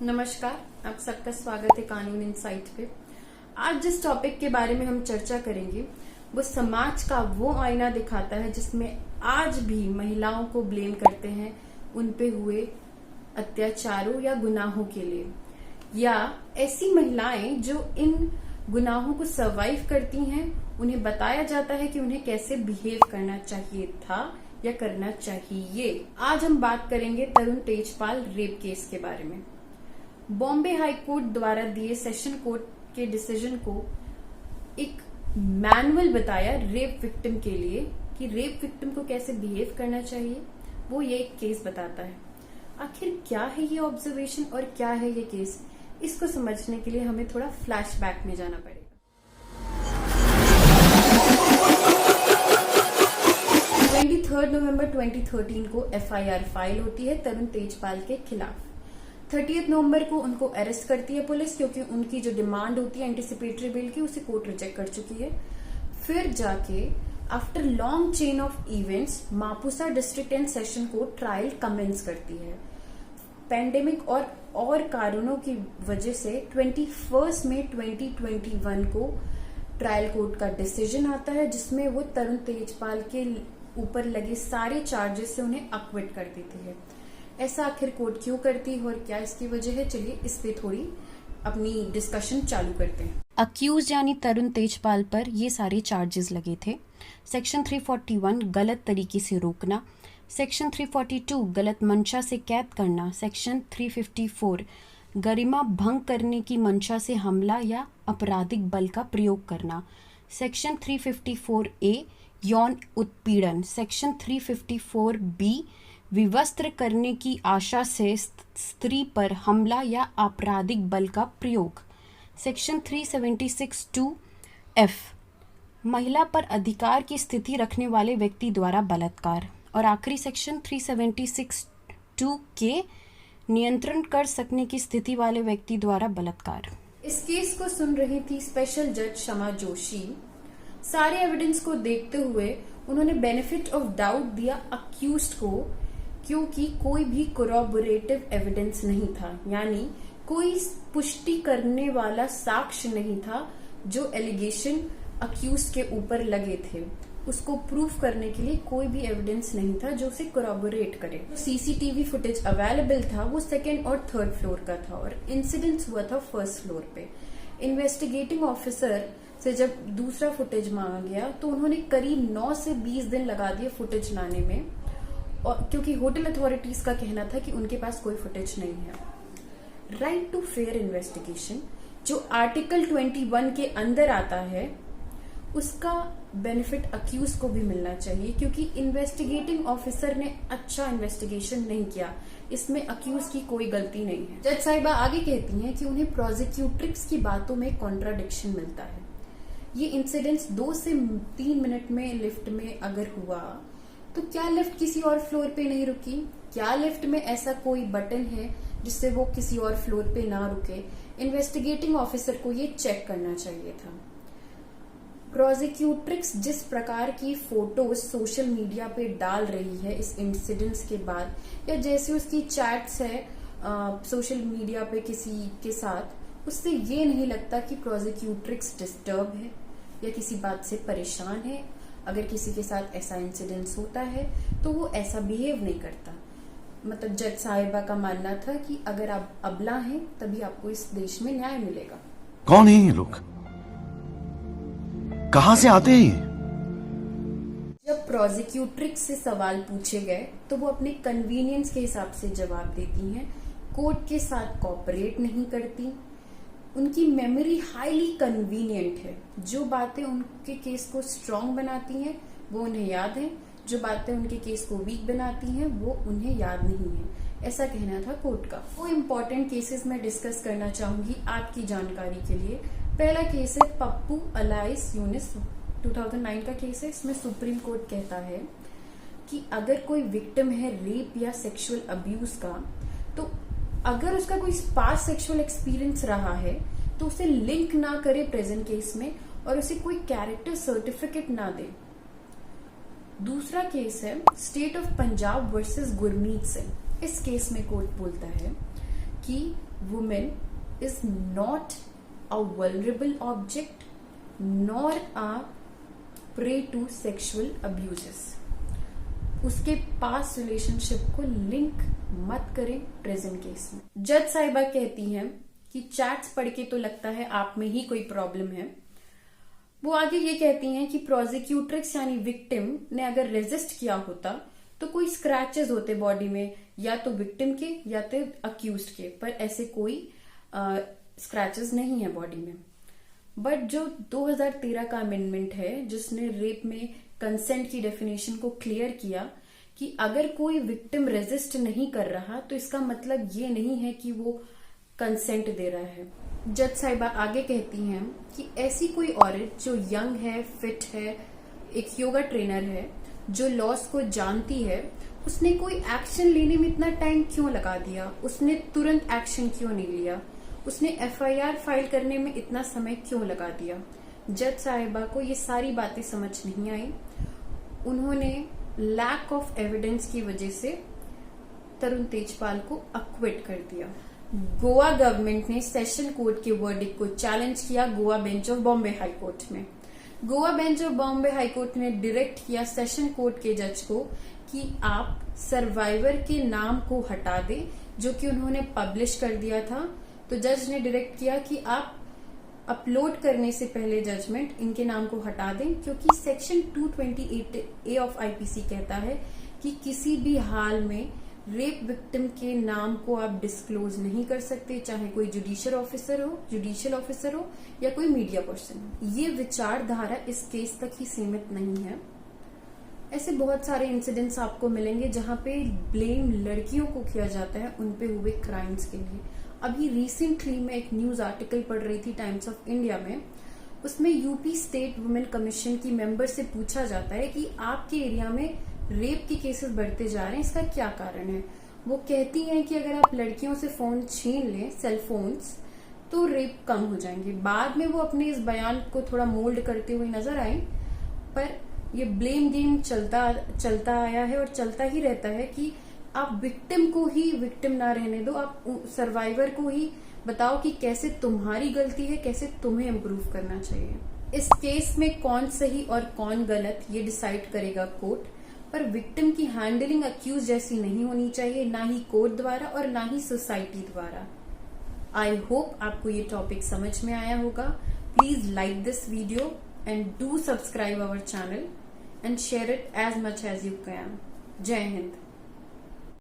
नमस्कार, आप सबका स्वागत है कानून इनसाइट पे। आज जिस टॉपिक के बारे में हम चर्चा करेंगे वो समाज का वो आईना दिखाता है जिसमें आज भी महिलाओं को ब्लेम करते हैं उन पे हुए अत्याचारों या गुनाहों के लिए, या ऐसी महिलाएं जो इन गुनाहों को सर्वाइव करती हैं उन्हें बताया जाता है कि उन्हें कैसे बिहेव करना चाहिए था या करना चाहिए। आज हम बात करेंगे तरुण तेजपाल रेप केस के बारे में। बॉम्बे हाई कोर्ट द्वारा दिए सेशन कोर्ट के डिसीजन को एक मैनुअल बताया रेप विक्टिम के लिए कि रेप विक्टिम को कैसे बिहेव करना चाहिए, वो ये एक केस बताता है। आखिर क्या है ये ऑब्जर्वेशन और क्या है ये केस, इसको समझने के लिए हमें थोड़ा फ्लैशबैक में जाना पड़ेगा। 23 नवंबर 2013 को एफआईआर फाइल होती है तरुण तेजपाल के खिलाफ। 30 नवंबर को उनको अरेस्ट करती है पुलिस, क्योंकि उनकी जो डिमांड होती है एंटिसिपेटरी बेल की उसे कोर्ट रिजेक्ट कर चुकी है। फिर जाके after long chain of events Mapusa district and session court trial commence करती है। पैंडेमिक और कारणों की वजह से 21 मई 2021 को ट्रायल कोर्ट का डिसीजन आता है जिसमें वो तरुण तेजपाल के ऊपर लगे सारे चार्जेस से उन्हें अक्विट कर देती है। ऐसा आखिर कोर्ट क्यों करती है और क्या इसकी वजह है, चलिए इस पे थोड़ी अपनी डिस्कशन चालू करते हैं। अक्यूज यानी तरुण तेजपाल पर ये सारे चार्जेस लगे थे। सेक्शन 341 गलत तरीके से रोकना, सेक्शन 342 गलत मंशा से कैद करना, सेक्शन 354 गरिमा भंग करने की मंशा से हमला या आपराधिक बल का प्रयोग करना, सेक्शन 354A यौन उत्पीड़न, सेक्शन 354B विवस्त्र करने की आशा से स्त्री पर हमला या आपराधिक बल का प्रयोग, सेक्शन 376(2)F महिला पर अधिकार की स्थिति रखने वाले व्यक्ति द्वारा बलात्कार, और आखिरी सेक्शन 376(2) नियंत्रण कर सकने की स्थिति वाले व्यक्ति द्वारा बलात्कार। इस केस को सुन रही थी स्पेशल जज शमा जोशी। सारे एविडेंस को देखते हुए उन्होंने बेनिफिट ऑफ डाउट दिया अक्यूज्ड को, क्योंकि कोई भी कोरॉबोरेटिव एविडेंस नहीं था, यानी कोई पुष्टि करने वाला साक्ष्य नहीं था जो एलिगेशन अक्यूज्ड के ऊपर लगे थे। उसको प्रूफ करने के लिए कोई भी एविडेंस नहीं था जो उसे कोरॉबोरेट करे। सीसीटीवी फुटेज अवेलेबल था वो सेकेंड और थर्ड फ्लोर का था और इंसिडेंट हुआ था फर्स्ट फ्लोर पे। इन्वेस्टिगेटिंग ऑफिसर से जब दूसरा फुटेज मांगा गया तो उन्होंने करीब 9 से 20 दिन लगा दिए फुटेज लाने में, और क्योंकि होटल अथॉरिटीज का कहना था कि उनके पास कोई फुटेज नहीं है। राइट टू फेयर इन्वेस्टिगेशन जो आर्टिकल 21 के अंदर आता है उसका बेनिफिट अक्यूज को भी मिलना चाहिए, क्योंकि इन्वेस्टिगेटिंग ऑफिसर ने अच्छा इन्वेस्टिगेशन नहीं किया, इसमें अक्यूज की कोई गलती नहीं है। जज साहिबा आगे कहती हैं कि उन्हें प्रोसिक्यूट्रिक्स की बातों में कॉन्ट्राडिक्शन मिलता है। ये इंसिडेंट्स 2 से 3 मिनट में लिफ्ट में अगर हुआ तो क्या लिफ्ट किसी और फ्लोर पे नहीं रुकी? क्या लिफ्ट में ऐसा कोई बटन है जिससे वो किसी और फ्लोर पे ना रुके? इन्वेस्टिगेटिंग ऑफिसर को ये चेक करना चाहिए था। प्रोसिक्यूट्रिक्स जिस प्रकार की फोटोज सोशल मीडिया पे डाल रही है इस इंसिडेंट्स के बाद, या जैसे उसकी चैट्स है सोशल मीडिया पे किसी के साथ, उससे ये नहीं लगता कि प्रोसिक्यूट्रिक्स डिस्टर्ब है या किसी बात से परेशान है। अगर किसी के साथ ऐसा इंसिडेंस होता है तो वो ऐसा बिहेव नहीं करता। मतलब जज साहिबा का मानना था कि अगर आप अबला हैं तभी आपको इस देश में न्याय मिलेगा। कौन है ये लोग, कहां से आते हैं? जब प्रोसिक्यूट्रिक्स से सवाल पूछे गए तो वो अपने कन्वीनियंस के हिसाब से जवाब देती हैं, कोर्ट के साथ कोऑपरेट नहीं करती। उनकी मेमोरी हाईली कन्वीनियंट है। जो बातें उनके केस को स्ट्रांग बनाती हैं वो उन्हें याद है, जो बातें उनके केस को वीक बनाती हैं वो उन्हें याद नहीं है। ऐसा कहना था कोर्ट का। वो इम्पोर्टेंट केसेस मैं डिस्कस करना चाहूंगी आपकी जानकारी के लिए। पहला केस है पप्पू अलाइस यूनिस, 2009 का केस है। इसमें सुप्रीम कोर्ट कहता है कि अगर कोई विक्टिम है रेप या सेक्सुअल अब्यूज का, तो अगर उसका कोई पास्ट सेक्सुअल एक्सपीरियंस रहा है तो उसे लिंक ना करे प्रेजेंट केस में और उसे कोई कैरेक्टर सर्टिफिकेट ना दे। दूसरा केस है state of Punjab versus Gurmeet Singh. इस केस में कोर्ट बोलता है कि women is not a vulnerable object nor a prey to sexual abuses. उसके पास रिलेशनशिप को लिंक मत करें प्रेजेंट केस में। जज साहिबा कहती हैं कि चैट्स पढ़ के तो लगता है आप में ही कोई प्रॉब्लम है। वो आगे ये कहती हैं कि प्रोसिक्यूट्रिक्स यानी विक्टिम ने अगर रेजिस्ट किया होता तो कोई स्क्रैचेस होते बॉडी में, या तो विक्टिम के या तो अक्यूज्ड के, पर ऐसे कोई स्क्रैचेस नहीं है बॉडी में। बट जो 2013 का अमेंडमेंट है जिसने रेप में कंसेंट की डेफिनेशन को क्लियर किया कि अगर कोई विक्टिम रेजिस्ट नहीं कर रहा तो इसका मतलब ये नहीं है कि वो कंसेंट दे रहा है। जज साहिबा आगे कहती हैं कि ऐसी कोई औरत जो यंग है, फिट है, एक योगा ट्रेनर है, जो लॉस को जानती है, उसने कोई एक्शन लेने में इतना टाइम क्यों लगा दिया? उसने तुरंत एक्शन क्यों नहीं लिया? उसने एफआईआर फाइल करने में इतना समय क्यों लगा दिया? जज साहिबा को ये सारी बातें समझ नहीं आई। उन्होंने लैक ऑफ एविडेंस की वजह से तरुण तेजपाल को अक्विट कर दिया। गोवा गवर्नमेंट ने सेशन कोर्ट के वर्डिक्ट को चैलेंज किया Goa bench of Bombay high court में। Goa bench of Bombay high court ने डायरेक्ट किया सेशन कोर्ट के जज को कि आप सर्वाइवर के नाम को हटा दें, जो कि उन्होंने पब्लिश कर दिया था। तो जज ने डायरेक्ट किया कि आप अपलोड करने से पहले जजमेंट इनके नाम को हटा दें, क्योंकि सेक्शन 228A ऑफ आईपीसी कहता है कि किसी भी हाल में रेप विक्टिम के नाम को आप डिस्क्लोज नहीं कर सकते, चाहे कोई जुडिशियल ऑफिसर हो या कोई मीडिया पर्सन हो। ये विचारधारा इस केस तक ही सीमित नहीं है। ऐसे बहुत सारे इंसिडेंट्स आपको मिलेंगे जहां पे ब्लेम लड़कियों को किया जाता है उन पे हुए क्राइम्स के लिए। अभी रिसेंटली मैं एक न्यूज आर्टिकल पढ़ रही थी टाइम्स ऑफ इंडिया में, उसमें यूपी स्टेट वुमेन कमीशन की मेंबर से पूछा जाता है कि आपके एरिया में रेप के केसेस बढ़ते जा रहे हैं, इसका क्या कारण है? वो कहती हैं कि अगर आप लड़कियों से फोन छीन लें, सेल फोन्स, तो रेप कम हो जाएंगे। बाद में वो अपने इस बयान को थोड़ा मोल्ड करते हुए नजर आए, पर ये ब्लेम गेम चलता आया है और चलता ही रहता है कि आप विक्टिम को ही विक्टिम ना रहने दो, आप सर्वाइवर को ही बताओ कि कैसे तुम्हारी गलती है, कैसे तुम्हें इम्प्रूव करना चाहिए। इस केस में कौन सही और कौन गलत ये डिसाइड करेगा कोर्ट, पर विक्टिम की हैंडलिंग अक्यूज जैसी नहीं होनी चाहिए, ना ही कोर्ट द्वारा और ना ही सोसाइटी द्वारा। आई होप आपको ये टॉपिक समझ में आया होगा। Please like this video and do subscribe our channel and share it as much as you can. जय हिंद।